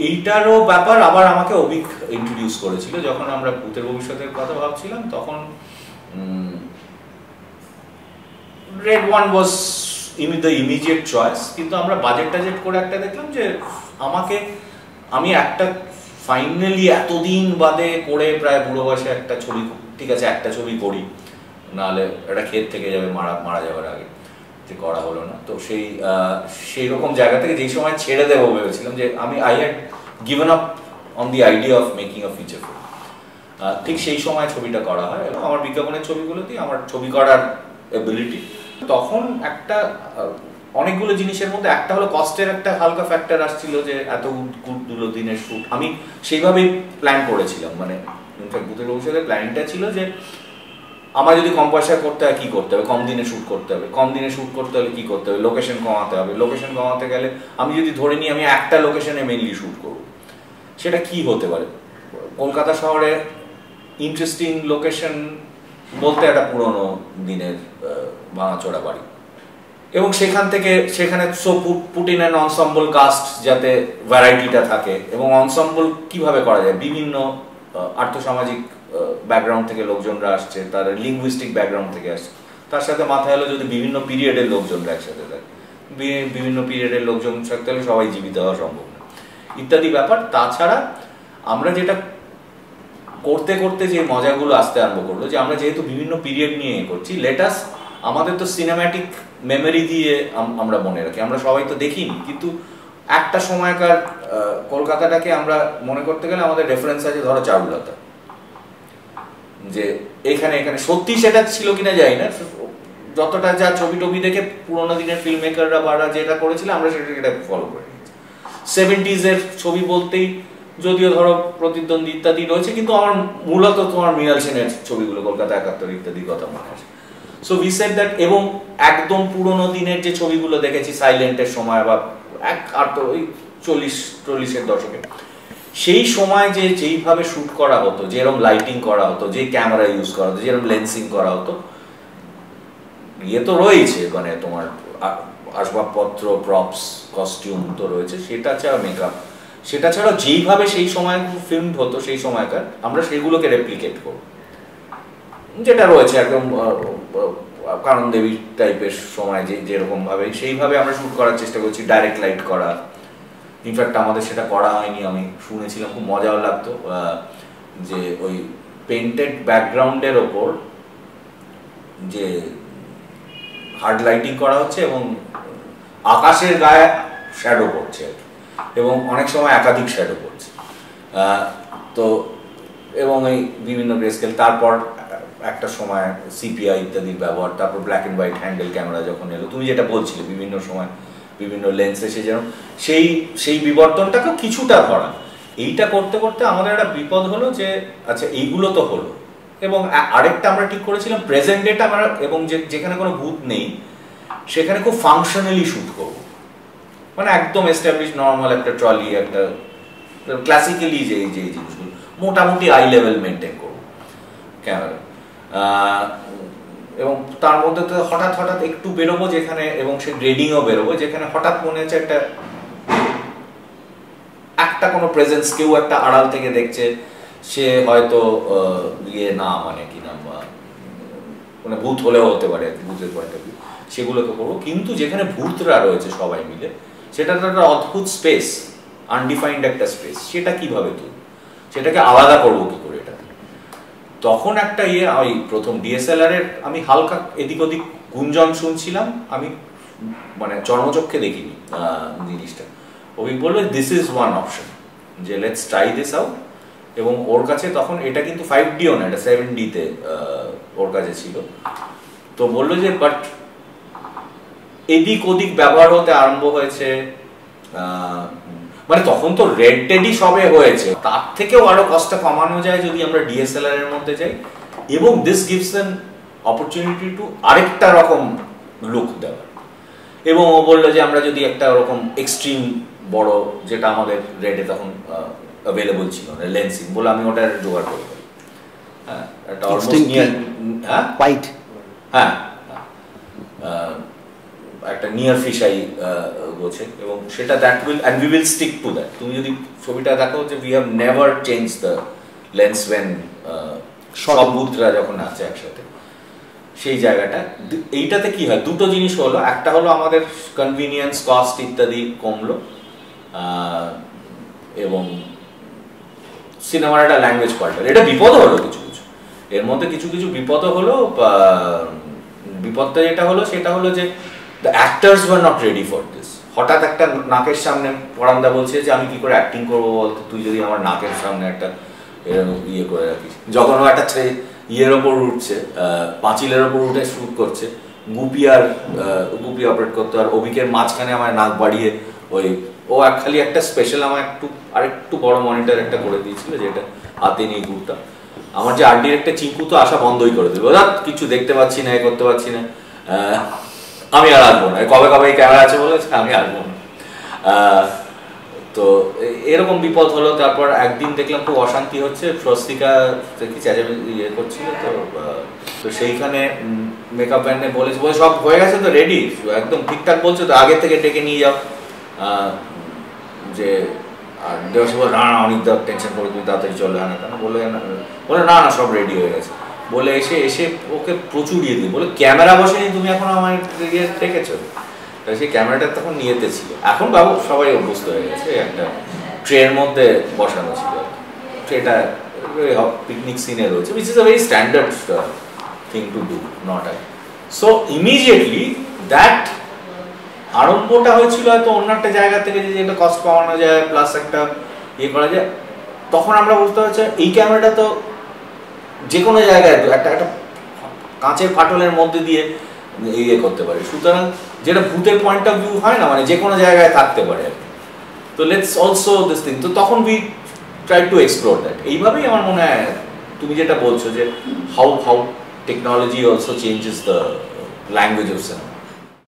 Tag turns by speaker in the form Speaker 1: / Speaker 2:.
Speaker 1: এইটারও ব্যাপার আবার আমাকে অভিক ইন্ট্রোডিউস করেছিল যখন আমরা ভূতের ভবিষ্যতের কথা ভাবছিলাম, তখন red one was the immediate choice. কিন্তু আমরা বাজেট টাজেট করে একটা দেখলাম যে আমি একটা ফাইনালি এতদিন বাদে করে প্রায় বুড়ো বয়সে একটা ছবি, ঠিক আছে একটা ছবি করি, নাহলে এটা ক্ষেত থেকে যাবে মারা যাওয়ার আগে, যে করা হলো না। তো সেই রকম জায়গা থেকে যেই সময় ছেড়ে দেবো ভেবেছিলাম যে I had given up on the idea of making a feature film, ঠিক সেই সময় ছবিটা করা হয়। এবং আমার বিজ্ঞাপনের ছবিগুলোতেই আমার ছবি করার এবিলিটি, তখন একটা অনেকগুলো জিনিসের মধ্যে একটা হলো কস্টের একটা হালকা ফ্যাক্টর আসছিল, যে এতগুলো দিনের শ্যুট আমি সেইভাবেই প্ল্যান করেছিলাম। মানে ইনফ্যাক্ট ভূতের ভবিষ্যতের প্ল্যানিংটা ছিল যে আমার যদি কম পয়সা করতে হয় কী করতে হবে, কম দিনে শ্যুট করতে হবে, কম দিনে শ্যুট করতে হলে কী করতে হবে, লোকেশন কমাতে হবে, লোকেশন কমাতে গেলে আমি যদি ধরে নিই আমি একটা লোকেশনে মেনলি শ্যুট করব, সেটা কি হতে পারে? কলকাতা শহরে ইন্টারেস্টিং লোকেশন বলতে একটা পুরনো দিনের ভাঙাচোরা বাড়ি, এবং সেখানে put in an ensemble cast, যাতে ভ্যারাইটিটা থাকে। এবং অনসম্বল কিভাবে করা যায়, বিভিন্ন আর্থসামাজিক ব্যাকগ্রাউন্ড থেকে লোকজনরা আসছে, তার লিঙ্গুইস্টিক ব্যাকগ্রাউন্ড থেকে আসছে, তার সাথে মাথায় হলো যদি বিভিন্ন পিরিয়ডের লোকজনরা একসাথে থাকে, বিভিন্ন পিরিয়ডের লোকজন থাকতে হলে সবাই জীবিত হওয়া সম্ভব না, ইত্যাদি ব্যাপার। তাছাড়া আমরা যেটা করতে করতে যে মজাগুলো আসতে আরম্ভ করলো, যে আমরা যেহেতু বিভিন্ন পিরিয়ড নিয়ে করছি, লেটাস আমাদের তো সিনেম্যাটিক মেমোরি দিয়ে আমরা মনে রাখি, আমরা সবাই তো দেখিনি, কিন্তু একটা সময়কার কলকাতাটাকে আমরা মনে করতে গেলে আমাদের রেফারেন্স আছে ধরো চারুলতা, যে এখানে সত্যি সেটা ছিল কিনা জানি না, যতটা যা ছবি টবি দেখে পুরোনো দিনের ফিল্ম মেকাররা বারা যেটা করেছিল আমরা সেটা ফলো করে নিয়েছি। 70s এর ছবি বলতেই যদিও ধরো প্রতিদ্বন্দ্বী ইত্যাদি রয়েছে, কিন্তু আমার মূলত তোমার মৃণাল সেনের ছবিগুলো, কলকাতা 71 ইত্যাদির কথা মনে আছে। সো উই সেড দ্যাট, এবং একদম পুরোনো দিনের যে ছবিগুলো দেখেছি সাইলেন্টের সময় বা ওই 40-40-এর দশকে, সেই সময় যেইভাবে শ্যুট করা হতো, যেরকম লাইটিং করা হতো, যে ক্যামেরা ইউজ করা হতো, যেরকম লেন্সিং করা হতো, ইয়ে তো রয়েছে, মানে তোমার আসবাবপত্র, প্রপস, কস্টিউম তো রয়েছে, সেটা ছাড়া মেকআপ, সেটা ছাড়া যেইভাবে সেই সময় ফিল্ম হতো সেই সময়কার, আমরা সেগুলোকে রেপ্লিকেট করব, যেটা রয়েছে একদম কানন দেবী টাইপের সময় যেরকম ভাবে সেইভাবে আমরা শ্যুট করার চেষ্টা করছি, ডাইরেক্ট লাইট করা। ইনফ্যাক্ট আমাদের সেটা করা হয়নি, আমি শুনেছিলাম, খুব মজাও লাগতো, যে ওই পেন্টেড ব্যাকগ্রাউন্ডের ওপর যে হার্ড লাইটিং করা হচ্ছে এবং আকাশের গায়ে শ্যাডো পড়ছে, এবং অনেক সময় একাধিক শ্যাডো পড়ছে, তো এবং এই বিভিন্ন গ্রেস্কেল, তারপর একটা সময় সিপিআই ইত্যাদির ব্যবহার, তারপর black and white handle camera যখন এলো, তুমি যেটা বলছিলে বিভিন্ন সময় বিভিন্ন লেন্স এসে যেন সেই বিবর্তনটাকে কিছুটা ধরা। এইটা করতে করতে আমাদের একটা বিপদ হলো যে আচ্ছা এইগুলো তো হলো, এবং আরেকটা আমরা ঠিক করেছিলাম প্রেজেন্ট ডেটা আমরা, এবং যেখানে কোনো ভূত নেই সেখানে খুব ফাংশনালি শ্যুট করবো, মানে একদম এস্টাবলিশ নর্মাল একটা ট্রলি, একটা ক্লাসিক্যালি যে জিনিসগুলো মোটামুটি আই লেভেল মেনটেন করবো ক্যামেরা, এবং তার মধ্যে তো হঠাৎ একটু বেরোবো যেখানে, এবং সে গ্রেডিংও বেরোবো যেখানে হঠাৎ মনে হচ্ছে একটা কোনো প্রেজেন্স, কেউ একটা আড়াল থেকে দেখছে, সে হয়তো ইয়ে না, মানে কি নাম, মানে ভূত হলেও হতে পারে, ভূতের পয়েন্ট অফ ভিউ, সেগুলোকে করবো। কিন্তু যেখানে ভূতরা রয়েছে সবাই মিলে, সেটা তো একটা অদ্ভুত স্পেস, আনডিফাইন্ড একটা স্পেস, সেটা কিভাবে তুলব, সেটাকে আলাদা করবো কি করে, এটা তখন একটা ওই প্রথম ডিএসএলআর এর আমি হালকা এদিক ওদিক গুঞ্জন শুনছিলাম, আমি মানে চর্মচক্ষে দেখিনি জিনিসটা। অভিক বললো দিস ইজ ওয়ান অপশন, যে লেটস ট্রাই দিস আউট, এবং ওর কাছে তখন এটা কিন্তু 5Dও না, এটা 7Dতে ওর কাছে ছিল। তো বললো যে বাট এদিক ওদিক ব্যবহার হতে আরম্ভ হয়েছে, মানে তখন তো রেড টেডি সবে হয়েছে, তার থেকেও আরো কষ্ট কমানো যায় যদি আমরা ডিএসএলআর এর মধ্যে যাই, এবং this gives an opportunity to আরেকটা রকম লুক দেওয়ার। এবং ও বললো যে আমরা যদি একটা ওরকম এক্সট্রিম বড়, যেটা আমাদের রেডে তখন অ্যাভেলেবল ছিল না, লেন্সিং বলে, আমি ওটা জোগাড় করে পারি, হ্যাঁ একটা অলমোস্ট নিয়ার, হ্যাঁ হোয়াইট, হ্যাঁ একটা নিয়ার ফিশাই গোছে, এবং সেটা that will and we will stick to that. তুমি যদি ছবিটা দেখো যে we have never change the lens when সব বুথরা যখন আছে একসাথে, সেই জায়গাটা। এইটাতে কি হয়, দুটো জিনিস হলো, একটা হলো আমাদের কনভিনিয়েন্স, কস্ট ইত্যাদি কমলো, এবং সিনেমার একটা ল্যাঙ্গুয়েজ পাল্টাল। এটা বিপদ হলো কিছু কিছু, এর মধ্যে কিছু কিছু বিপদ হলো। বিপদটা যেটা হলো সেটা হলো যে the actors were not ready for this. হঠাৎ একটা নাকের সামনে পরান্দা বলছে যে আমি কি করে অ্যাক্টিং করবো বলতো, তুই যদি আমার নাকের সামনে একটা ইয়ে করে রাখিস। যখন ও একটা ইয়ের ওপর উঠছে, পাঁচিলের ওপর উঠে শুট করছে, গুপি অপারেট করতো, আর অভিকের মাঝখানে আমার নাক বাড়িয়ে ওই ও খালি একটা স্পেশাল আমার আরেকটু বড় মনিটর একটা করে দিয়েছিল, যেটা হাতে নিয়ে ঘুরতাম। আমার যে আর্ট ডিরেক্টর চিঙ্কু তো আসা বন্ধই করে দেবে, ওরা কিছু দেখতে পাচ্ছি না, করতে পারছি না, আমি আর আসবো না, কবে কবে এই ক্যামেরা আছে বলে আমি আসবো না। তো এরকম বিপদ হলো। তারপর একদিন দেখলাম খুব অশান্তি হচ্ছে, স্বস্তিকা কি চেঁচামেচি ইয়ে করছিল, তো সেইখানে মেকআপ ম্যানে বলেছে সব হয়ে গেছে তো, রেডি একদম ঠিকঠাক বলছে তো, আগে থেকে ডেকে নিয়ে যাও। যে আর দেবশ্রী বলে না অনেক টেনশন করে তুমি তাড়াতাড়ি চলে আনা, কেন বলে না না সব রেডি হয়ে গেছে বলে এসে ওকে প্রচুর ইয়ে দিয়ে বলে ক্যামেরা বসেনি তুমি এখন আমার ইয়ে দেখেছো। তাই সেই ক্যামেরাটা তখন নিয়েতে ছিল, এখন বাবু সবাই অভ্যস্ত হয়ে গেছে, একটা ট্রের মধ্যে বসানো ছিল, ট্রেটা পিকনিক সিনে রয়েছে, which is a very standard thing to do, not I. So immediately that আরম্ভটা হয়েছিল হয়তো অন্য একটা জায়গা থেকে, যে একটা কস্ট কমানো যায় প্লাস একটা ইয়ে করা যায়। তখন আমরা বুঝতে পারছি এই ক্যামেরাটা তো যে কোনো জায়গায় একটা কাঁচের ফাটলের মধ্যে দিয়ে ইয়ে করতে পারে, সুতরাং যেটা ভূতের পয়েন্ট অফ ভিউ হয় না, মানে যে কোনো জায়গায় থাকতে পারে। তো লেটস অলসো দিস থিং, তো তখন we try to explore that. এইভাবেই আমার মনে হয় তুমি যেটা বলছো যে how technology also changes the language of cinema.